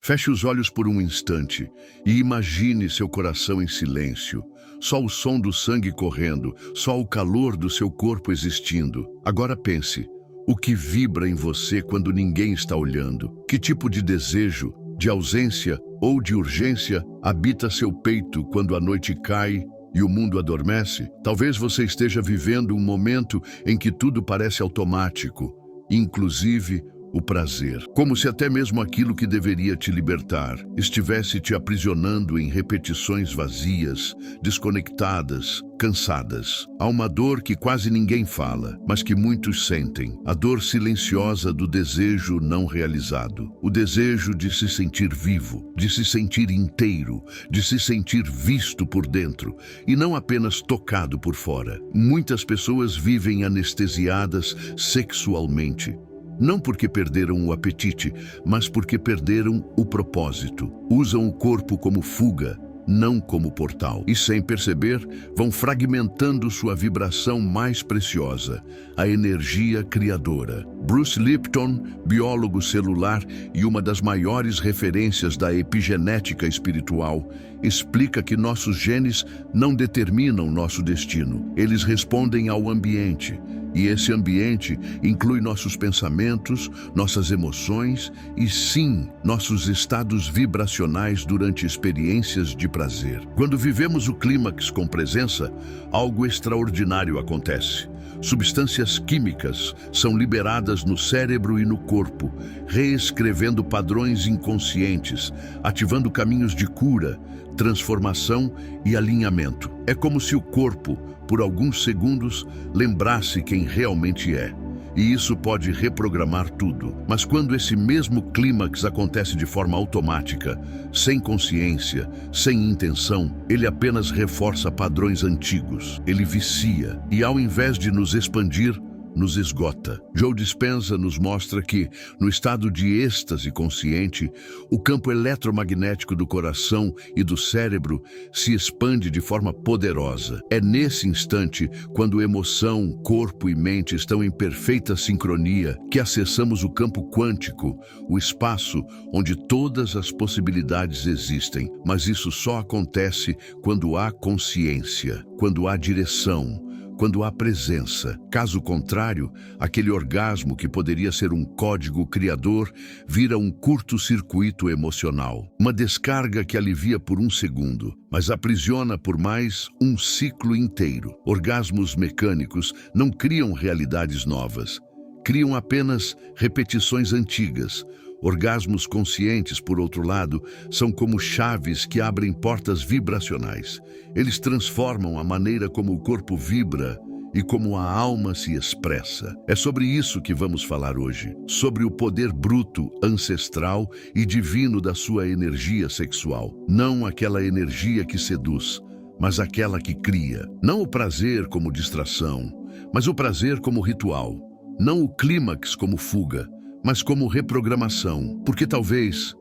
Feche os olhos por um instante e imagine seu coração em silêncio. Só o som do sangue correndo, só o calor do seu corpo existindo. Agora pense, o que vibra em você quando ninguém está olhando? Que tipo de desejo, de ausência ou de urgência habita seu peito quando a noite cai e o mundo adormece? Talvez você esteja vivendo um momento em que tudo parece automático, inclusive o prazer. Como se até mesmo aquilo que deveria te libertar estivesse te aprisionando em repetições vazias, desconectadas, cansadas. Há uma dor que quase ninguém fala, mas que muitos sentem. A dor silenciosa do desejo não realizado. O desejo de se sentir vivo, de se sentir inteiro, de se sentir visto por dentro e não apenas tocado por fora. Muitas pessoas vivem anestesiadas sexualmente. Não porque perderam o apetite, mas porque perderam o propósito. Usam o corpo como fuga, não como portal. E sem perceber, vão fragmentando sua vibração mais preciosa, a energia criadora. Bruce Lipton, biólogo celular e uma das maiores referências da epigenética espiritual, explica que nossos genes não determinam nosso destino. Eles respondem ao ambiente. E esse ambiente inclui nossos pensamentos, nossas emoções e, sim, nossos estados vibracionais durante experiências de prazer. Quando vivemos o clímax com presença, algo extraordinário acontece. Substâncias químicas são liberadas no cérebro e no corpo, reescrevendo padrões inconscientes, ativando caminhos de cura, transformação e alinhamento. É como se o corpo, por alguns segundos, lembrasse quem realmente é. E isso pode reprogramar tudo. Mas quando esse mesmo clímax acontece de forma automática, sem consciência, sem intenção, ele apenas reforça padrões antigos. Ele vicia e, ao invés de nos expandir, nos esgota. Joe Dispenza nos mostra que, no estado de êxtase consciente, o campo eletromagnético do coração e do cérebro se expande de forma poderosa. É nesse instante, quando emoção, corpo e mente estão em perfeita sincronia, que acessamos o campo quântico, o espaço onde todas as possibilidades existem. Mas isso só acontece quando há consciência, quando há direção, quando há presença. Caso contrário, aquele orgasmo que poderia ser um código criador vira um curto-circuito emocional. Uma descarga que alivia por um segundo, mas aprisiona por mais um ciclo inteiro. Orgasmos mecânicos não criam realidades novas, criam apenas repetições antigas. Orgasmos conscientes, por outro lado, são como chaves que abrem portas vibracionais. Eles transformam a maneira como o corpo vibra e como a alma se expressa. É sobre isso que vamos falar hoje, sobre o poder bruto, ancestral e divino da sua energia sexual. Não aquela energia que seduz, mas aquela que cria. Não o prazer como distração, mas o prazer como ritual. Não o clímax como fuga, mas como reprogramação. Porque talvez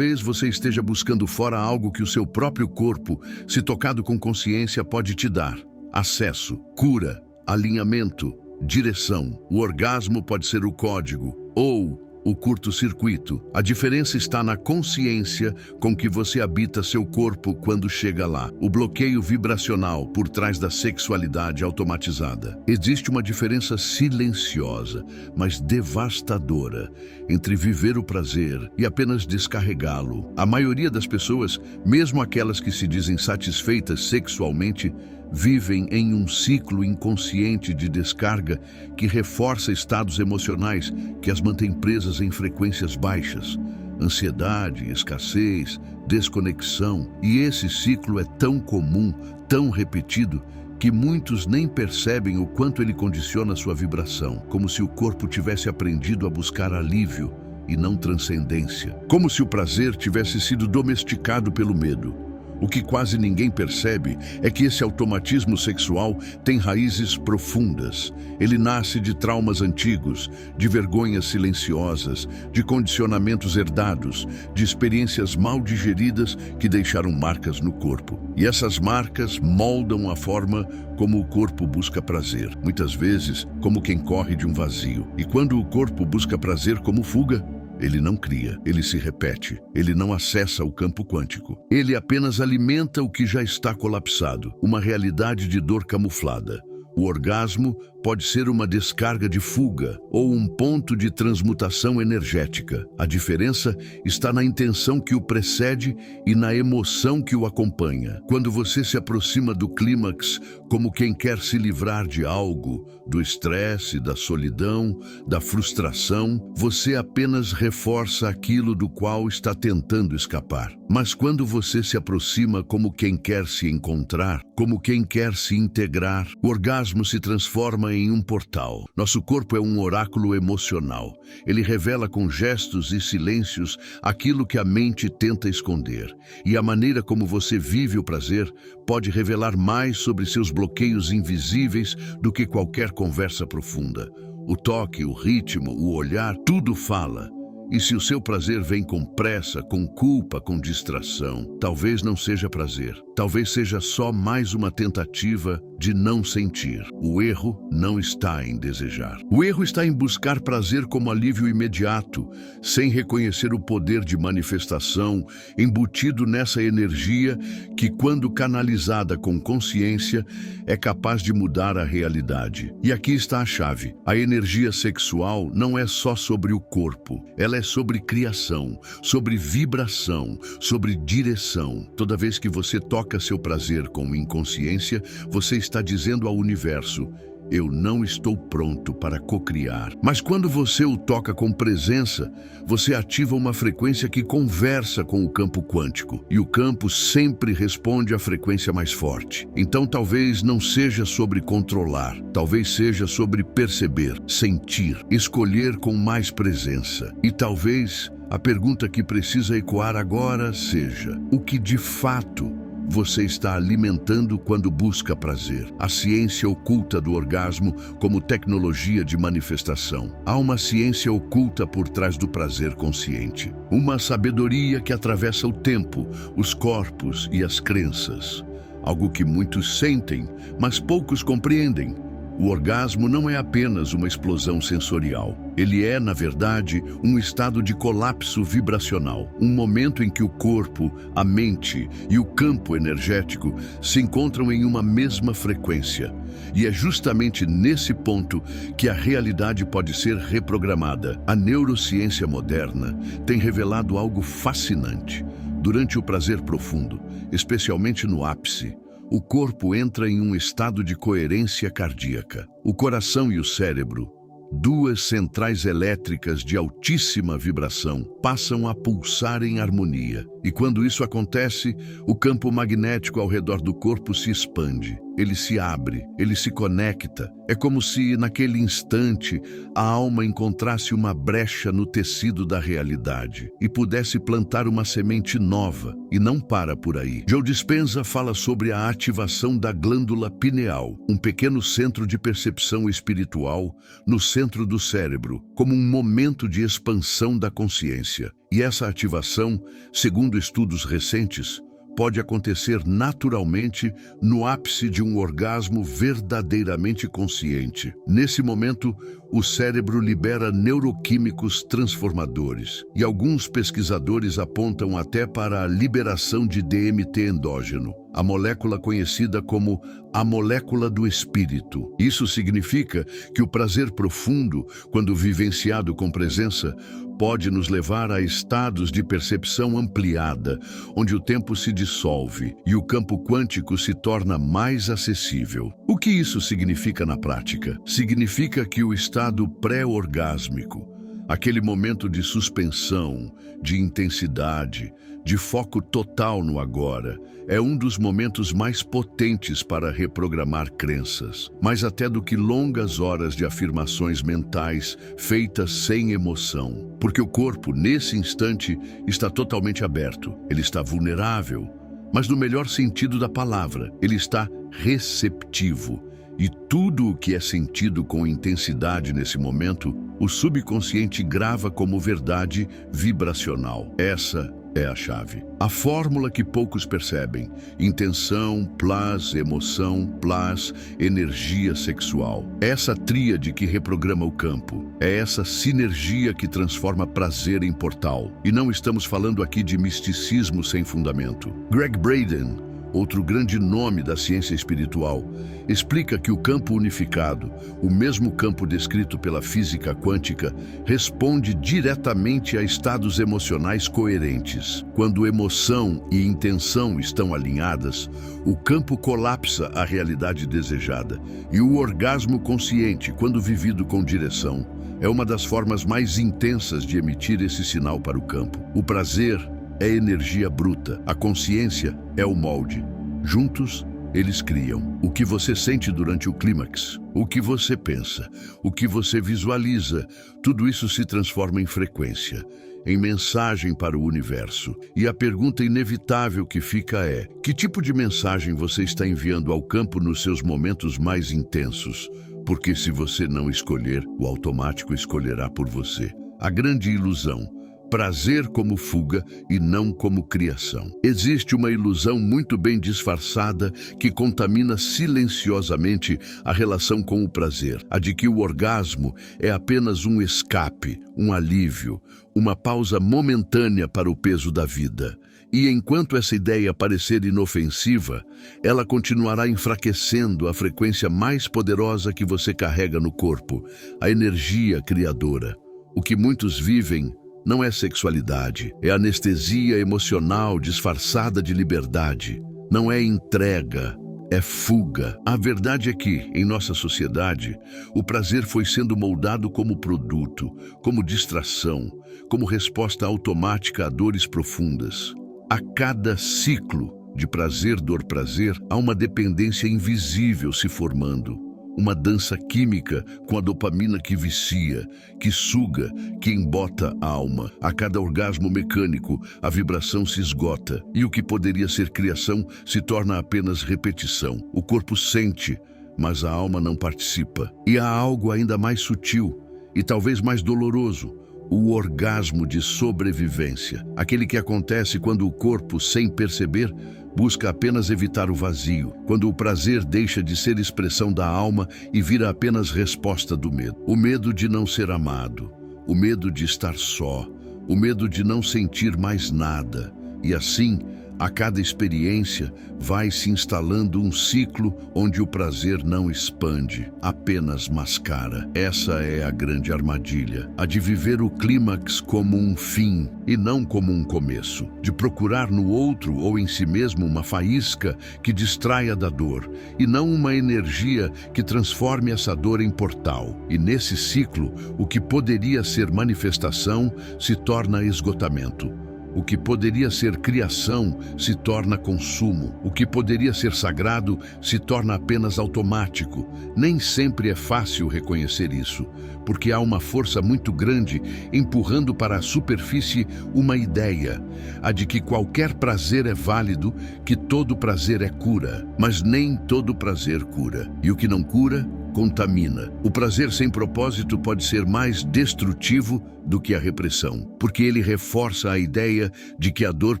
você esteja buscando fora algo que o seu próprio corpo, se tocado com consciência, pode te dar. Acesso, cura, alinhamento, direção. O orgasmo pode ser o código ou o curto-circuito. A diferença está na consciência com que você habita seu corpo quando chega lá. O bloqueio vibracional por trás da sexualidade automatizada. Existe uma diferença silenciosa, mas devastadora, entre viver o prazer e apenas descarregá-lo. A maioria das pessoas, mesmo aquelas que se dizem satisfeitas sexualmente, vivem em um ciclo inconsciente de descarga que reforça estados emocionais que as mantém presas em frequências baixas. Ansiedade, escassez, desconexão. E esse ciclo é tão comum, tão repetido, que muitos nem percebem o quanto ele condiciona sua vibração, como se o corpo tivesse aprendido a buscar alívio e não transcendência. Como se o prazer tivesse sido domesticado pelo medo. O que quase ninguém percebe é que esse automatismo sexual tem raízes profundas. Ele nasce de traumas antigos, de vergonhas silenciosas, de condicionamentos herdados, de experiências mal digeridas que deixaram marcas no corpo. E essas marcas moldam a forma como o corpo busca prazer, muitas vezes como quem corre de um vazio. E quando o corpo busca prazer como fuga, Ele não cria, ele se repete, ele não acessa o campo quântico. Ele apenas alimenta o que já está colapsado, uma realidade de dor camuflada. O orgasmo pode ser uma descarga de fuga ou um ponto de transmutação energética. A diferença está na intenção que o precede e na emoção que o acompanha. Quando você se aproxima do clímax como quem quer se livrar de algo, do estresse, da solidão, da frustração, você apenas reforça aquilo do qual está tentando escapar. Mas quando você se aproxima como quem quer se encontrar, como quem quer se integrar, o orgasmo se transforma em um portal. Nosso corpo é um oráculo emocional. Ele revela com gestos e silêncios aquilo que a mente tenta esconder. E a maneira como você vive o prazer pode revelar mais sobre seus bloqueios invisíveis do que qualquer conversa profunda. O toque, o ritmo, o olhar, tudo fala. E se o seu prazer vem com pressa, com culpa, com distração, talvez não seja prazer. Talvez seja só mais uma tentativa de não sentir. O erro não está em desejar. O erro está em buscar prazer como alívio imediato, sem reconhecer o poder de manifestação embutido nessa energia que, quando canalizada com consciência, é capaz de mudar a realidade. E aqui está a chave. A energia sexual não é só sobre o corpo. Ela é sobre criação, sobre vibração, sobre direção. Toda vez que você toca seu prazer com inconsciência, você está dizendo ao universo: eu não estou pronto para cocriar. Mas quando você o toca com presença, você ativa uma frequência que conversa com o campo quântico. E o campo sempre responde à frequência mais forte. Então talvez não seja sobre controlar, talvez seja sobre perceber, sentir, escolher com mais presença. E talvez a pergunta que precisa ecoar agora seja: o que de fato você está alimentando quando busca prazer? A ciência oculta do orgasmo como tecnologia de manifestação. Há uma ciência oculta por trás do prazer consciente. Uma sabedoria que atravessa o tempo, os corpos e as crenças. Algo que muitos sentem, mas poucos compreendem. O orgasmo não é apenas uma explosão sensorial. Ele é, na verdade, um estado de colapso vibracional. Um momento em que o corpo, a mente e o campo energético se encontram em uma mesma frequência. E é justamente nesse ponto que a realidade pode ser reprogramada. A neurociência moderna tem revelado algo fascinante. Durante o prazer profundo, especialmente no ápice, o corpo entra em um estado de coerência cardíaca. O coração e o cérebro, duas centrais elétricas de altíssima vibração, passam a pulsar em harmonia. E quando isso acontece, o campo magnético ao redor do corpo se expande. Ele se abre, ele se conecta. É como se, naquele instante, a alma encontrasse uma brecha no tecido da realidade e pudesse plantar uma semente nova. E não para por aí. Joe Dispenza fala sobre a ativação da glândula pineal, um pequeno centro de percepção espiritual no centro do cérebro, como um momento de expansão da consciência. E essa ativação, segundo estudos recentes, pode acontecer naturalmente no ápice de um orgasmo verdadeiramente consciente. Nesse momento, o cérebro libera neuroquímicos transformadores, e alguns pesquisadores apontam até para a liberação de DMT endógeno, a molécula conhecida como a molécula do espírito. Isso significa que o prazer profundo, quando vivenciado com presença, pode nos levar a estados de percepção ampliada, onde o tempo se dissolve e o campo quântico se torna mais acessível. O que isso significa na prática? Significa que o estado pré-orgásmico, aquele momento de suspensão, de intensidade, de foco total no agora, é um dos momentos mais potentes para reprogramar crenças, mais até do que longas horas de afirmações mentais feitas sem emoção. Porque o corpo, nesse instante, está totalmente aberto, ele está vulnerável, mas no melhor sentido da palavra, ele está receptivo. E tudo o que é sentido com intensidade nesse momento, o subconsciente grava como verdade vibracional. Essa é a chave. A fórmula que poucos percebem: intenção, plus emoção, plus energia sexual. É essa tríade que reprograma o campo. É essa sinergia que transforma prazer em portal. E não estamos falando aqui de misticismo sem fundamento. Gregg Braden, outro grande nome da ciência espiritual, explica que o campo unificado, o mesmo campo descrito pela física quântica, responde diretamente a estados emocionais coerentes. Quando emoção e intenção estão alinhadas, o campo colapsa a realidade desejada, e o orgasmo consciente, quando vivido com direção, é uma das formas mais intensas de emitir esse sinal para o campo. O prazer é energia bruta, a consciência é o molde. Juntos, eles criam. O que você sente durante o clímax, o que você pensa, o que você visualiza, tudo isso se transforma em frequência, em mensagem para o universo. E a pergunta inevitável que fica é: que tipo de mensagem você está enviando ao campo nos seus momentos mais intensos? Porque se você não escolher, o automático escolherá por você. A grande ilusão: prazer como fuga e não como criação. Existe uma ilusão muito bem disfarçada que contamina silenciosamente a relação com o prazer, a de que o orgasmo é apenas um escape, um alívio, uma pausa momentânea para o peso da vida. E enquanto essa ideia parecer inofensiva, ela continuará enfraquecendo a frequência mais poderosa que você carrega no corpo, a energia criadora. O que muitos vivem não é sexualidade, é anestesia emocional disfarçada de liberdade. Não é entrega, é fuga. A verdade é que, em nossa sociedade, o prazer foi sendo moldado como produto, como distração, como resposta automática a dores profundas. A cada ciclo de prazer, dor, prazer, há uma dependência invisível se formando. Uma dança química com a dopamina que vicia, que suga, que embota a alma. A cada orgasmo mecânico, a vibração se esgota e o que poderia ser criação se torna apenas repetição. O corpo sente, mas a alma não participa. E há algo ainda mais sutil e talvez mais doloroso: o orgasmo de sobrevivência. Aquele que acontece quando o corpo, sem perceber, busca apenas evitar o vazio, quando o prazer deixa de ser expressão da alma e vira apenas resposta do medo. O medo de não ser amado, o medo de estar só, o medo de não sentir mais nada. E assim, a cada experiência, vai se instalando um ciclo onde o prazer não expande, apenas mascara. Essa é a grande armadilha, a de viver o clímax como um fim e não como um começo, de procurar no outro ou em si mesmo uma faísca que distraia da dor, e não uma energia que transforme essa dor em portal. E nesse ciclo, o que poderia ser manifestação se torna esgotamento. O que poderia ser criação se torna consumo. O que poderia ser sagrado se torna apenas automático. Nem sempre é fácil reconhecer isso, porque há uma força muito grande empurrando para a superfície uma ideia, a de que qualquer prazer é válido, que todo prazer é cura. Mas nem todo prazer cura. E o que não cura, contamina. O prazer sem propósito pode ser mais destrutivo do que a repressão, porque ele reforça a ideia de que a dor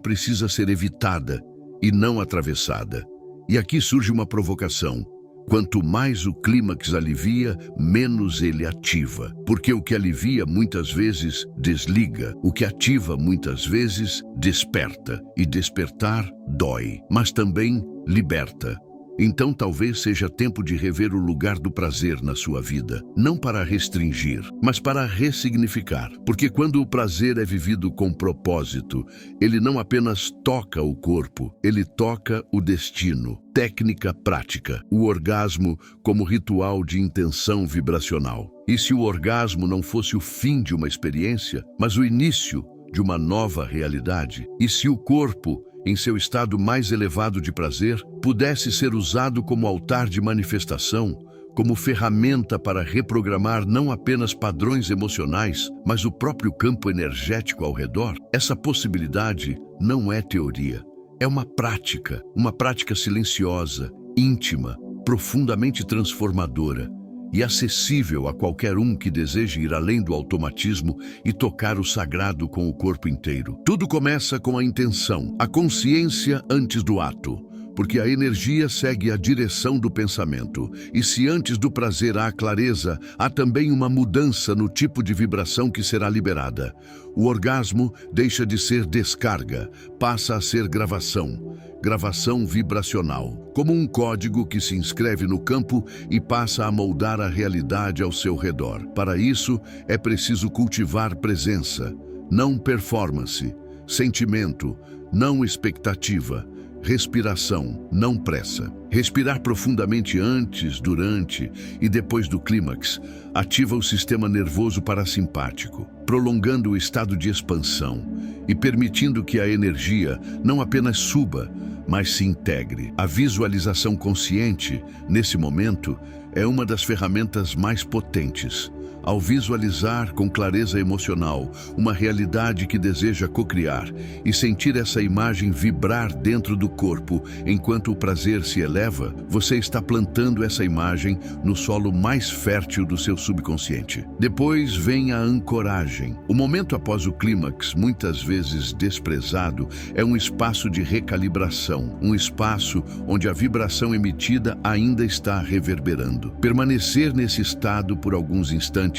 precisa ser evitada e não atravessada. E aqui surge uma provocação: quanto mais o clímax alivia, menos ele ativa. Porque o que alivia muitas vezes desliga, o que ativa muitas vezes desperta. E despertar dói, mas também liberta. Então talvez seja tempo de rever o lugar do prazer na sua vida, não para restringir, mas para ressignificar. Porque quando o prazer é vivido com propósito, ele não apenas toca o corpo, ele toca o destino. Técnica prática, o orgasmo como ritual de intenção vibracional. E se o orgasmo não fosse o fim de uma experiência, mas o início de uma nova realidade? E se o corpo, em seu estado mais elevado de prazer, pudesse ser usado como altar de manifestação, como ferramenta para reprogramar não apenas padrões emocionais, mas o próprio campo energético ao redor? Essa possibilidade não é teoria, é uma prática silenciosa, íntima, profundamente transformadora. e acessível a qualquer um que deseje ir além do automatismo e tocar o sagrado com o corpo inteiro. Tudo começa com a intenção, a consciência antes do ato. Porque a energia segue a direção do pensamento. E se antes do prazer há clareza, há também uma mudança no tipo de vibração que será liberada. O orgasmo deixa de ser descarga, passa a ser gravação. Gravação vibracional, como um código que se inscreve no campo e passa a moldar a realidade ao seu redor. Para isso, é preciso cultivar presença, não performance, sentimento, não expectativa. Respiração, não pressa. Respirar profundamente antes, durante e depois do clímax ativa o sistema nervoso parasimpático, prolongando o estado de expansão e permitindo que a energia não apenas suba, mas se integre. A visualização consciente, nesse momento, é uma das ferramentas mais potentes. Ao visualizar com clareza emocional uma realidade que deseja cocriar e sentir essa imagem vibrar dentro do corpo enquanto o prazer se eleva, você está plantando essa imagem no solo mais fértil do seu subconsciente. Depois vem a ancoragem. O momento após o clímax, muitas vezes desprezado, é um espaço de recalibração, um espaço onde a vibração emitida ainda está reverberando. Permanecer nesse estado por alguns instantes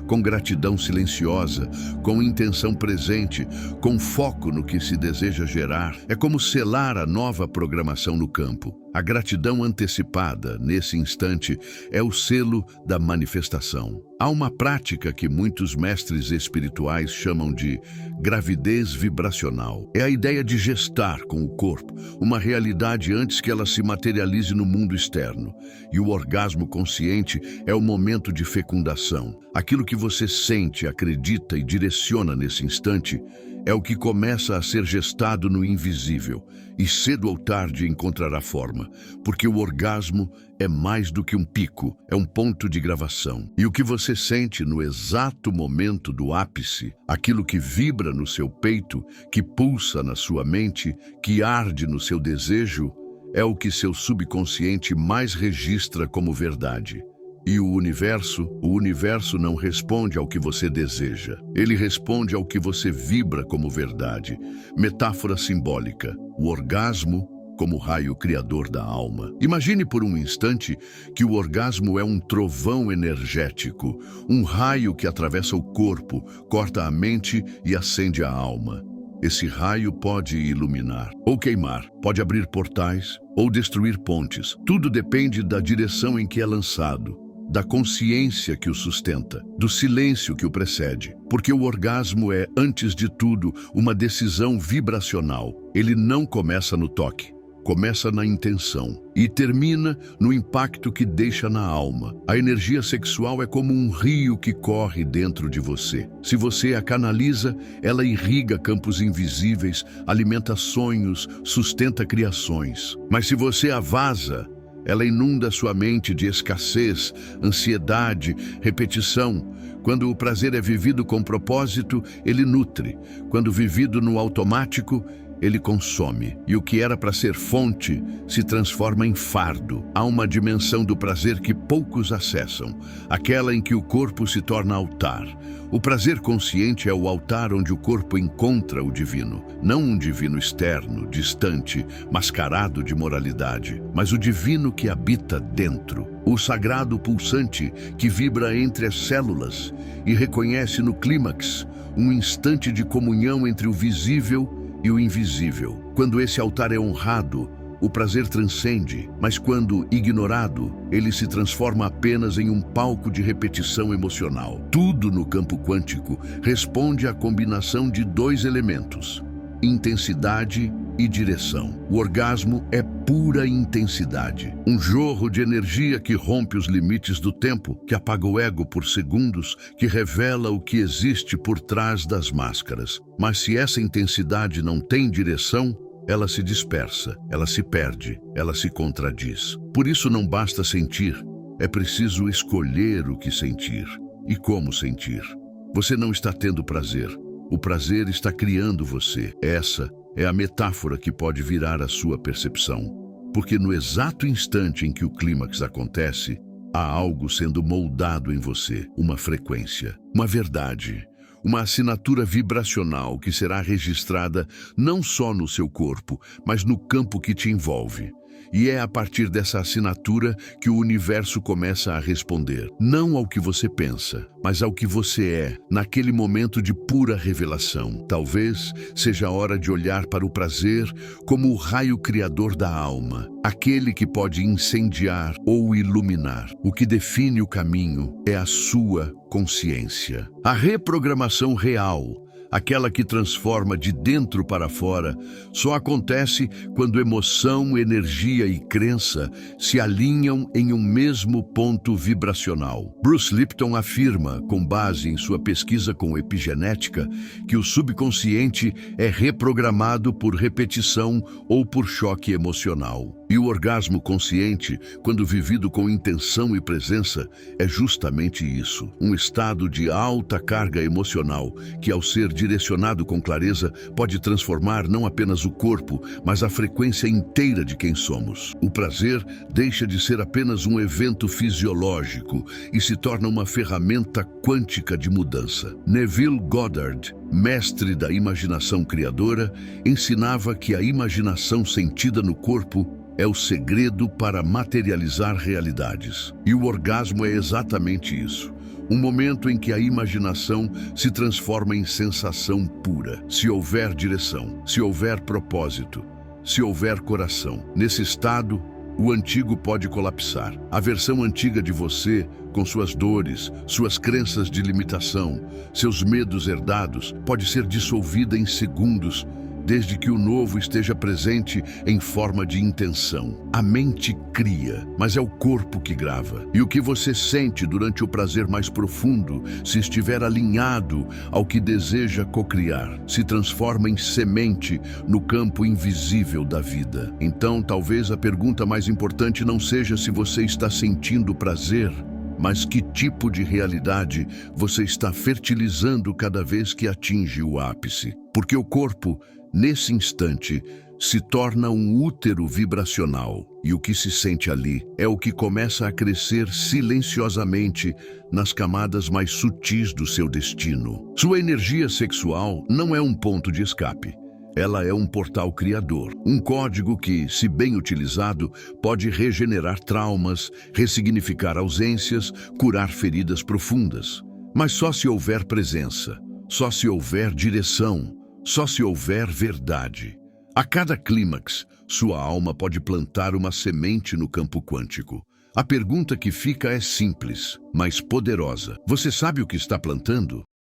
com gratidão silenciosa, com intenção presente, com foco no que se deseja gerar, é como selar a nova programação no campo. A gratidão antecipada, nesse instante, é o selo da manifestação. Há uma prática que muitos mestres espirituais chamam de gravidez vibracional. É a ideia de gestar com o corpo uma realidade antes que ela se materialize no mundo externo. E o orgasmo consciente é o momento de fecundação. Aquilo que você sente, acredita e direciona nesse instante é o que começa a ser gestado no invisível, e cedo ou tarde encontrará forma, porque o orgasmo é mais do que um pico, é um ponto de gravação. E o que você sente no exato momento do ápice, aquilo que vibra no seu peito, que pulsa na sua mente, que arde no seu desejo, é o que seu subconsciente mais registra como verdade. E o universo não responde ao que você deseja. Ele responde ao que você vibra como verdade. Metáfora simbólica. O orgasmo como raio criador da alma. Imagine por um instante que o orgasmo é um trovão energético, um raio que atravessa o corpo, corta a mente e acende a alma. Esse raio pode iluminar ou queimar, pode abrir portais ou destruir pontes. Tudo depende da direção em que é lançado, da consciência que o sustenta, do silêncio que o precede. Porque o orgasmo é, antes de tudo, uma decisão vibracional. Ele não começa no toque, começa na intenção e termina no impacto que deixa na alma. A energia sexual é como um rio que corre dentro de você. Se você a canaliza, ela irriga campos invisíveis, alimenta sonhos, sustenta criações. Mas se você a vaza, ela inunda sua mente de escassez, ansiedade, repetição. Quando o prazer é vivido com propósito, ele nutre. Quando vivido no automático, ele consome. E o que era para ser fonte se transforma em fardo. Há uma dimensão do prazer que poucos acessam, aquela em que o corpo se torna altar. O prazer consciente é o altar onde o corpo encontra o divino. Não um divino externo, distante, mascarado de moralidade, mas o divino que habita dentro. O sagrado pulsante que vibra entre as células e reconhece no clímax um instante de comunhão entre o visível e o invisível. Quando esse altar é honrado, o prazer transcende, mas quando ignorado, ele se transforma apenas em um palco de repetição emocional. Tudo no campo quântico responde à combinação de dois elementos: intensidade e direção. O orgasmo é pura intensidade, um jorro de energia que rompe os limites do tempo, que apaga o ego por segundos, que revela o que existe por trás das máscaras. Mas se essa intensidade não tem direção, ela se dispersa, ela se perde, ela se contradiz. Por isso não basta sentir, é preciso escolher o que sentir e como sentir. Você não está tendo prazer, o prazer está criando você. Essa é a metáfora que pode virar a sua percepção. Porque no exato instante em que o clímax acontece, Há algo sendo moldado em você, uma frequência, uma verdade, uma assinatura vibracional que será registrada não só no seu corpo, mas no campo que te envolve. E é a partir dessa assinatura que o universo começa a responder, não ao que você pensa, mas ao que você é, naquele momento de pura revelação. Talvez seja a hora de olhar para o prazer como o raio criador da alma, aquele que pode incendiar ou iluminar. O que define o caminho é a sua consciência. A reprogramação real, aquela que transforma de dentro para fora, só acontece quando emoção, energia e crença se alinham em um mesmo ponto vibracional. Bruce Lipton afirma, com base em sua pesquisa com epigenética, que o subconsciente é reprogramado por repetição ou por choque emocional. E o orgasmo consciente, quando vivido com intenção e presença, é justamente isso. Um estado de alta carga emocional que, ao ser direcionado com clareza, pode transformar não apenas o corpo, mas a frequência inteira de quem somos. O prazer deixa de ser apenas um evento fisiológico e se torna uma ferramenta quântica de mudança. Neville Goddard, mestre da imaginação criadora, ensinava que a imaginação sentida no corpo é o segredo para materializar realidades. E o orgasmo é exatamente isso. Um momento em que a imaginação se transforma em sensação pura. Se houver direção, se houver propósito, se houver coração. Nesse estado, o antigo pode colapsar. A versão antiga de você, com suas dores, suas crenças de limitação, seus medos herdados, pode ser dissolvida em segundos, desde que o novo esteja presente em forma de intenção. A mente cria, mas é o corpo que grava. E o que você sente durante o prazer mais profundo, se estiver alinhado ao que deseja cocriar, se transforma em semente no campo invisível da vida. Então, talvez a pergunta mais importante não seja se você está sentindo prazer, mas que tipo de realidade você está fertilizando cada vez que atinge o ápice. Porque o corpo, nesse instante, se torna um útero vibracional, e o que se sente ali é o que começa a crescer silenciosamente nas camadas mais sutis do seu destino. Sua energia sexual não é um ponto de escape. Ela é um portal criador, um código que, se bem utilizado, pode regenerar traumas, ressignificar ausências, curar feridas profundas. Mas só se houver presença, só se houver direção, só se houver verdade. A cada clímax, sua alma pode plantar uma semente no campo quântico. A pergunta que fica é simples, mas poderosa. Você sabe o que está plantando?